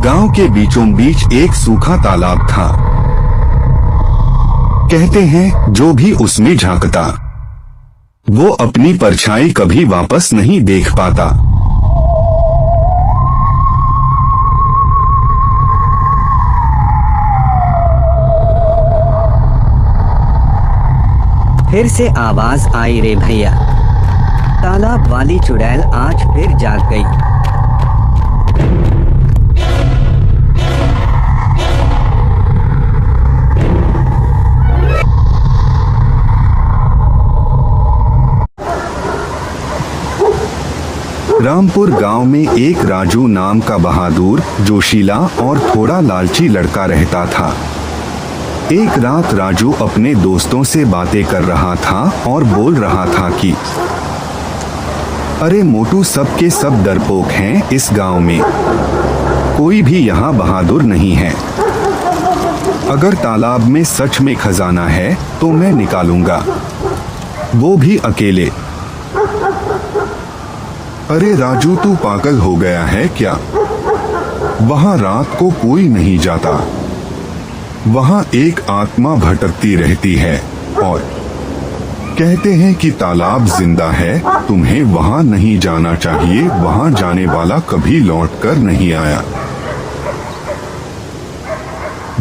गांव के बीचों बीच एक सूखा तालाब था। कहते हैं जो भी उसमें झांकता वो अपनी परछाई कभी वापस नहीं देख पाता। फिर से आवाज आई रे भैया। तालाब वाली चुड़ैल आज फिर जाग गई। रामपुर गांव में एक राजू नाम का बहादुर, जोशीला और थोड़ा लालची लड़का रहता था। एक रात राजू अपने दोस्तों से बातें कर रहा था और बोल रहा था कि अरे मोटू, सब के सब डरपोक हैं इस गांव में, कोई भी यहाँ बहादुर नहीं है। अगर तालाब में सच में खजाना है तो मैं निकालूंगा, वो भी अकेले। अरे राजू, तू पागल हो गया है क्या? वहां रात को कोई नहीं जाता, वहां एक आत्मा भटकती रहती है और कहते हैं कि तालाब जिंदा है, तुम्हें वहां नहीं जाना चाहिए, वहां जाने वाला कभी लौटकर नहीं आया।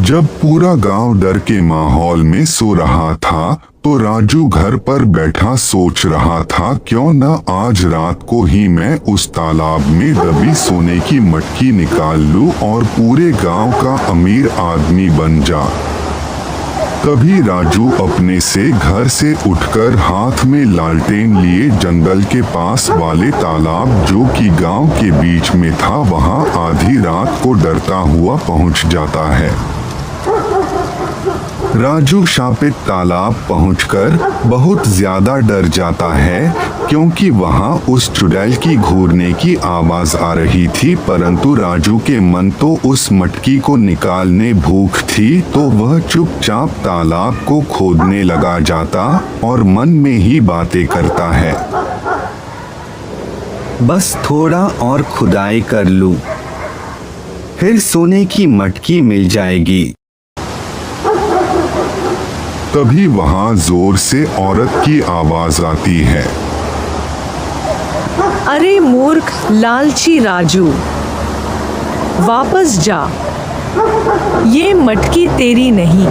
जब पूरा गांव डर के माहौल में सो रहा था तो राजू घर पर बैठा सोच रहा था, क्यों न आज रात को ही मैं उस तालाब में दबी सोने की मटकी निकाल लूं और पूरे गांव का अमीर आदमी बन जा। तभी राजू अपने से घर से उठकर हाथ में लालटेन लिए जंगल के पास वाले तालाब, जो कि गांव के बीच में था, वहां आधी रात को डरता हुआ पहुंच जाता है। राजू शापित तालाब पहुंचकर बहुत ज्यादा डर जाता है, क्योंकि वहां उस चुड़ैल की घूरने की आवाज आ रही थी। परंतु राजू के मन तो उस मटकी को निकालने भूख थी, तो वह चुपचाप तालाब को खोदने लगा जाता और मन में ही बातें करता है, बस थोड़ा और खुदाई कर लूं, फिर सोने की मटकी मिल जाएगी। तभी वहां जोर से औरत की आवाज आती है, अरे मूर्ख लालची राजू, वापस जा, ये मटकी तेरी नहीं।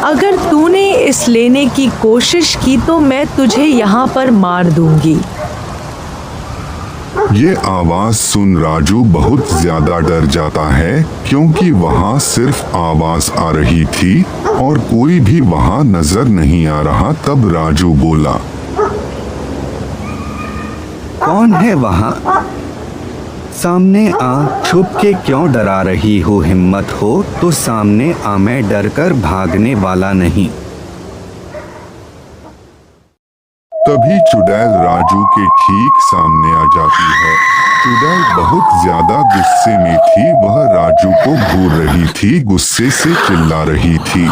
अगर तूने इस लेने की कोशिश की तो मैं तुझे यहाँ पर मार दूंगी। ये आवाज सुन राजू बहुत ज्यादा डर जाता है, क्योंकि वहां सिर्फ आवाज आ रही थी और कोई भी वहां नजर नहीं आ रहा। तब राजू बोला, कौन है वहां? सामने आ, छुप के क्यों डरा रही हो? हिम्मत हो तो सामने आ, मैं डरकर भागने वाला नहीं। तभी चुड़ैल राजू के ठीक सामने आ जाती है। चुड़ैल बहुत ज्यादा गुस्से में थी, वह राजू को घूर रही थी, गुस्से से चिल्ला रही थी,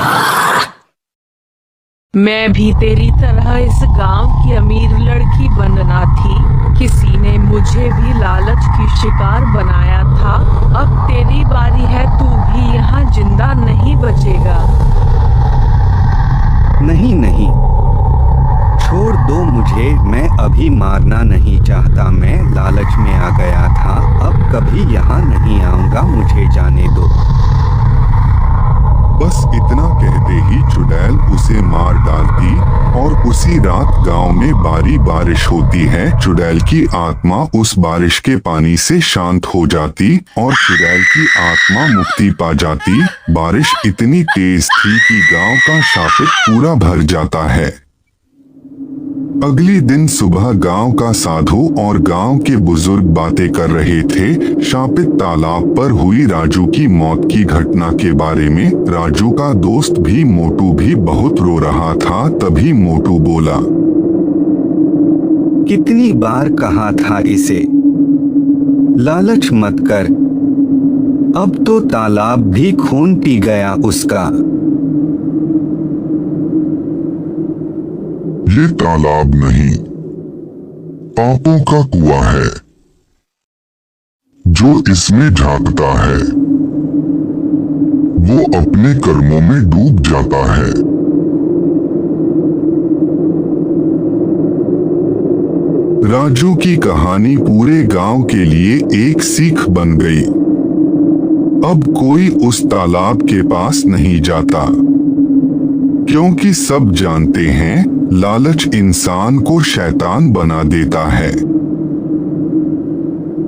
मैं भी तेरी तरह इस गांव की अमीर लड़की बनना थी, किसी ने मुझे भी लालच की शिकार बनाया था। अब तेरी बारी है, तू भी यहाँ जिंदा नहीं बचेगा। नहीं नहीं, छोड़ दो मुझे, मैं अभी मारना नहीं चाहता, मैं लालच में आ गया था, अब कभी यहाँ नहीं आऊंगा, मुझे जाने दो। बस इतना कहते ही चुड़ैल उसे मार डालती और उसी रात गांव में भारी बारिश होती है। चुड़ैल की आत्मा उस बारिश के पानी से शांत हो जाती और चुड़ैल की आत्मा मुक्ति पा जाती। बारिश इतनी तेज थी कि गांव का शापित पूरा भर जाता है। अगली दिन सुबह गांव का साधु और गांव के बुजुर्ग बातें कर रहे थे शापित तालाब पर हुई राजू की मौत की घटना के बारे में। राजू का दोस्त भी मोटू भी बहुत रो रहा था। तभी मोटू बोला, कितनी बार कहा था इसे, लालच मत कर, अब तो तालाब भी खून पी गया उसका। ये तालाब नहीं, पापों का कुआं है। जो इसमें झांकता है वो अपने कर्मों में डूब जाता है। राजू की कहानी पूरे गांव के लिए एक सीख बन गई। अब कोई उस तालाब के पास नहीं जाता, क्योंकि सब जानते हैं लालच इंसान को शैतान बना देता है।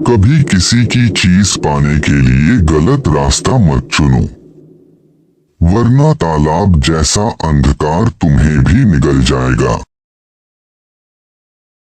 कभी किसी की चीज पाने के लिए गलत रास्ता मत चुनो, वरना तालाब जैसा अंधकार तुम्हें भी निगल जाएगा।